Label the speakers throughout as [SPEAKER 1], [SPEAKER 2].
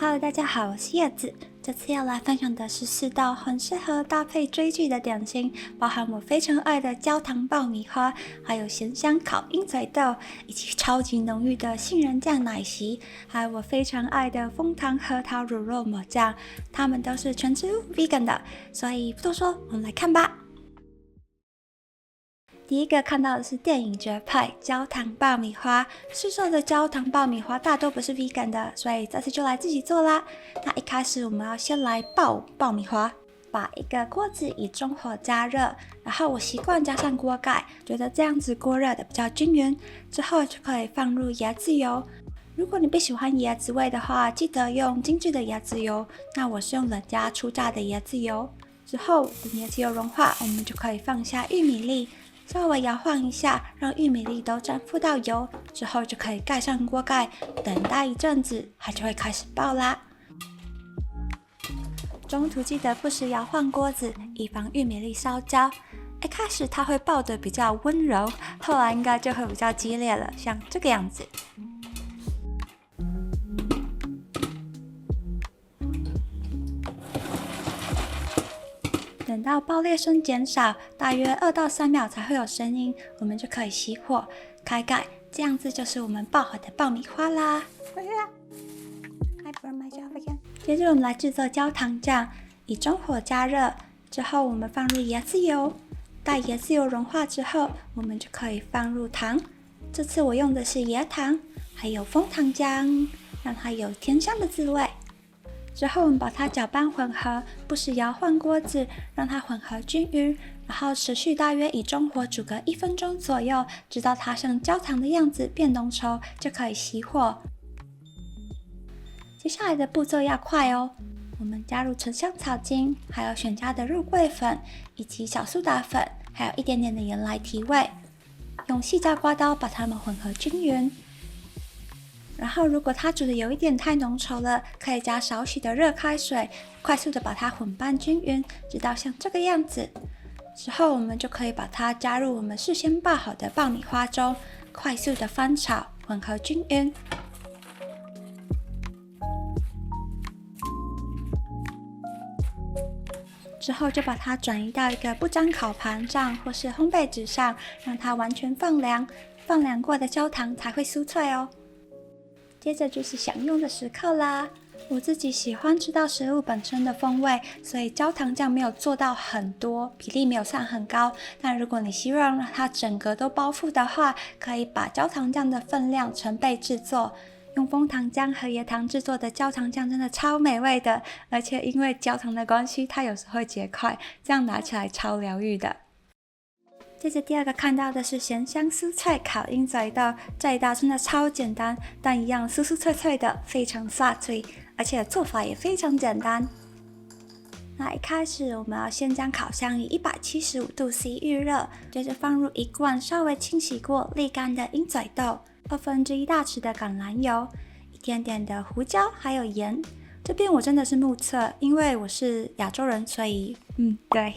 [SPEAKER 1] Hello， 大家好，我是叶子。这次要来分享的是4道很适合搭配追剧的点心，包含我非常爱的焦糖爆米花，还有咸香烤鹰嘴豆，以及超级浓郁的杏仁酱奶昔，还有我非常爱的枫糖核桃乳酪抹酱，它们都是全植物 vegan 的，所以不多说，我们来看吧。第一个看到的是电影绝配焦糖爆米花，市售的焦糖爆米花大多不是 vegan 的，所以这次就来自己做啦。那一开始我们要先来爆米花，把一个锅子以中火加热，然后我习惯加上锅盖，觉得这样子锅热的比较均匀。之后就可以放入椰子油，如果你不喜欢椰子味的话，记得用精致的椰子油。那我是用冷加初榨的椰子油。之后等椰子油融化，我们就可以放下玉米粒。稍微摇晃一下，让玉米粒都沾附到油，之后就可以盖上锅盖，等待一阵子，它就会开始爆啦。中途记得不时摇晃锅子，以防玉米粒烧焦。一开始它会爆得比较温柔，后来应该就会比较激烈了，像这个样子。等到爆裂声减少，大约2到3秒才会有声音，我们就可以熄火、开盖，这样子就是我们爆好的爆米花啦。接着我们来制作焦糖酱，以中火加热，之后我们放入椰子油，待椰子油融化之后，我们就可以放入糖。这次我用的是椰糖，还有枫糖浆，让它有甜香的滋味。之后我们把它搅拌混合，不时摇晃锅子，让它混合均匀，然后持续大约以中火煮个1分钟左右，直到它像焦糖的样子变浓稠，就可以熄火。接下来的步骤要快哦，我们加入沉香草精，还有选加的肉桂粉，以及小苏打粉，还有一点点的盐来提味，用细胶刮刀把它们混合均匀。然后如果它煮的有一点太浓稠了，可以加少许的热开水，快速的把它混拌均匀，直到像这个样子。之后我们就可以把它加入我们事先爆好的爆米花中，快速的翻炒，混合均匀。之后就把它转移到一个不粘烤盘上，或是烘焙纸上，让它完全放凉。放凉过的焦糖才会酥脆哦。接着就是享用的时刻啦。我自己喜欢吃到食物本身的风味，所以焦糖酱没有做到很多，比例没有算很高。但如果你希望让它整个都包覆的话，可以把焦糖酱的分量成倍制作。用枫糖浆和椰糖制作的焦糖酱真的超美味的，而且因为焦糖的关系，它有时候会结块，这样拿起来超疗愈的。接着第二个看到的是咸香酥脆烤鹰嘴豆，这一道真的超简单，但一样酥酥脆脆的，非常刷脆，而且做法也非常简单。那一开始我们要先将烤箱以175度 C 预热，接着放入1罐稍微清洗过沥干的鹰嘴豆，1/2大匙的橄榄油，一点点的胡椒，还有盐。这边我真的是目测，因为我是亚洲人，所以对。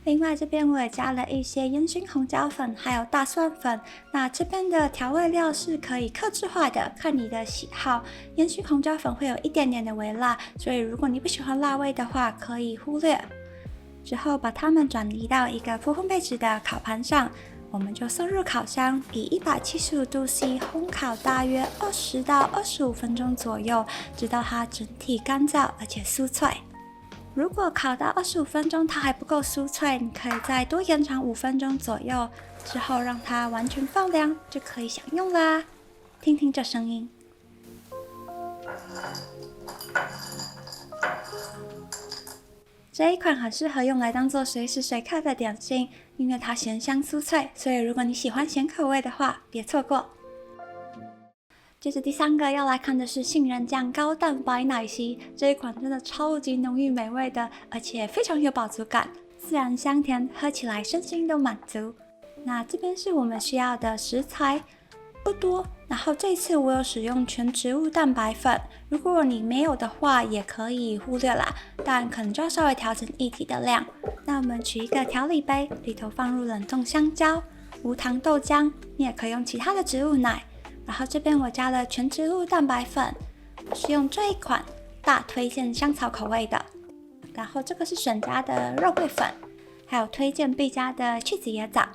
[SPEAKER 1] 另外这边我也加了一些烟熏红椒粉，还有大蒜粉。那这边的调味料是可以客制化的，看你的喜好。烟熏红椒粉会有一点点的微辣，所以如果你不喜欢辣味的话，可以忽略。之后把它们转移到一个铺烘焙纸的烤盘上，我们就送入烤箱，以175度 C 烘烤大约20到25分钟左右，直到它整体干燥而且酥脆。如果烤到25分钟它还不够酥脆，你可以再多延长5分钟左右，之后让它完全放凉，就可以享用啦。听听这声音。这一款很适合用来当做随时随刻的点心，因为它咸香酥脆，所以如果你喜欢咸口味的话，别错过。接着第3个要来看的是杏仁酱高蛋白奶昔，这一款真的超级浓郁美味的，而且非常有饱足感，自然香甜，喝起来身心都满足。那这边是我们需要的食材，不多，然后这次我有使用全植物蛋白粉，如果你没有的话也可以忽略啦，但可能就要稍微调整液体的量。那我们取一个调理杯，里头放入冷冻香蕉、无糖豆浆，你也可以用其他的植物奶。然后这边我加了全植物蛋白粉，是用这一款大推荐香草口味的。然后这个是选家的肉桂粉，还有推荐必加的去籽椰枣，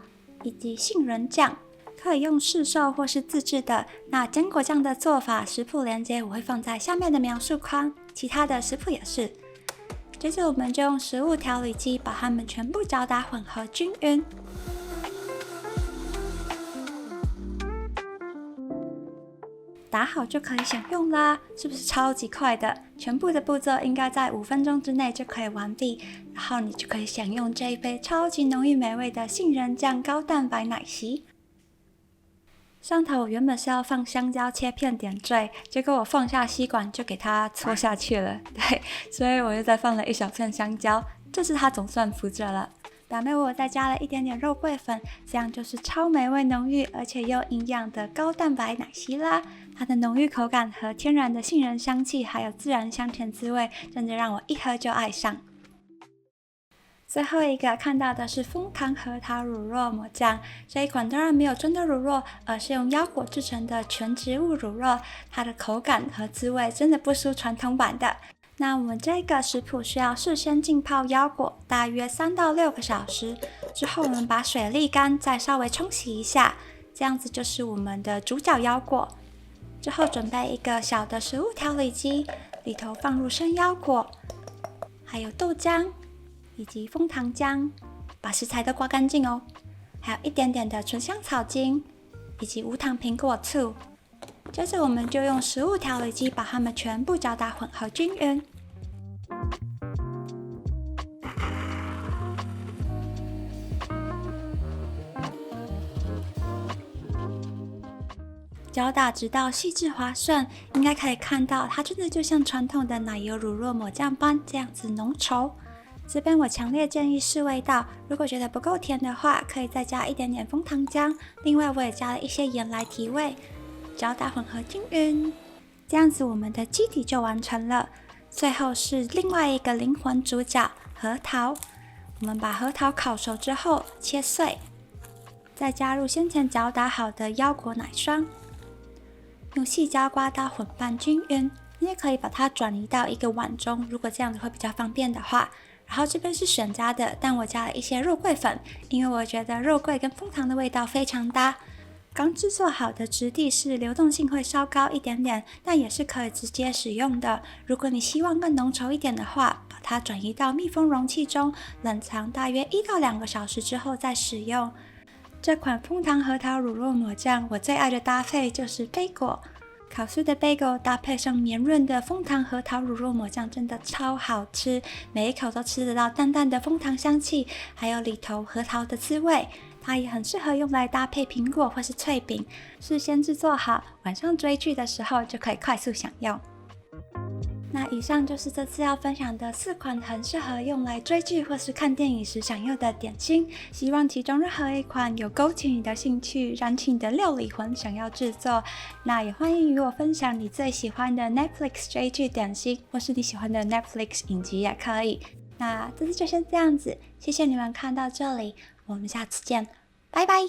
[SPEAKER 1] 以及杏仁酱，可以用市售或是自制的。那坚果酱的做法食谱连结我会放在下面的描述框，其他的食谱也是。接着我们就用食物调理机把它们全部搅打混合均匀。打好就可以享用啦，是不是超级快的？全部的步骤应该在5分钟之内就可以完毕，然后你就可以享用这一杯超级浓郁美味的杏仁酱高蛋白奶昔。上头我原本是要放香蕉切片点缀，结果我放下吸管就给它戳下去了，对，所以我又再放了1小片香蕉，这次它总算浮着了。表妹我再加了一点点肉桂粉，这样就是超美味浓郁而且又营养的高蛋白奶昔啦。它的浓郁口感和天然的杏仁香气，还有自然香甜滋味，真的让我一喝就爱上。最后一个看到的是枫糖核桃乳酪抹酱，这一款当然没有真的乳酪，而是用腰果制成的全植物乳酪，它的口感和滋味真的不输传统版的。那我们这个食谱需要事先浸泡腰果，大约3到6个小时，之后我们把水沥干，再稍微冲洗一下，这样子就是我们的主角腰果。之后准备一个小的食物调理机，里头放入生腰果，还有豆浆，以及枫糖浆，把食材都刮干净哦，还有一点点的纯香草精，以及无糖苹果醋。接着我们就用食物调理机把它们全部搅打混合均匀。搅打直到细致滑顺，应该可以看到它真的就像传统的奶油乳酪抹酱般这样子浓稠。这边我强烈建议试味道，如果觉得不够甜的话，可以再加一点点枫糖浆。另外我也加了一些盐来提味。搅打混合均匀，这样子我们的基底就完成了。最后是另外一个灵魂主角核桃，我们把核桃烤熟之后切碎，再加入先前搅打好的腰果奶霜，用细胶刮刀混拌均匀。你也可以把它转移到一个碗中，如果这样子会比较方便的话。然后这边是选加的，但我加了一些肉桂粉，因为我觉得肉桂跟枫糖的味道非常搭。刚制作好的质地是流动性会稍高一点点，但也是可以直接使用的。如果你希望更浓稠一点的话，把它转移到密封容器中，冷藏大约1到2个小时之后再使用。这款枫糖核桃乳酪抹酱，我最爱的搭配就是贝果。烤酥的贝果搭配上绵润的枫糖核桃乳酪抹酱，真的超好吃，每一口都吃得到淡淡的枫糖香气，还有里头核桃的滋味。它也很适合用来搭配苹果或是脆饼，事先制作好，晚上追剧的时候就可以快速享用。那以上就是这次要分享的4款很适合用来追剧或是看电影时享用的点心，希望其中任何一款有勾起你的兴趣，燃起你的料理魂，想要制作。那也欢迎与我分享你最喜欢的 Netflix 追剧点心，或是你喜欢的 Netflix 影集也可以。那这次就先这样子，谢谢你们看到这里，我们下次见，拜拜。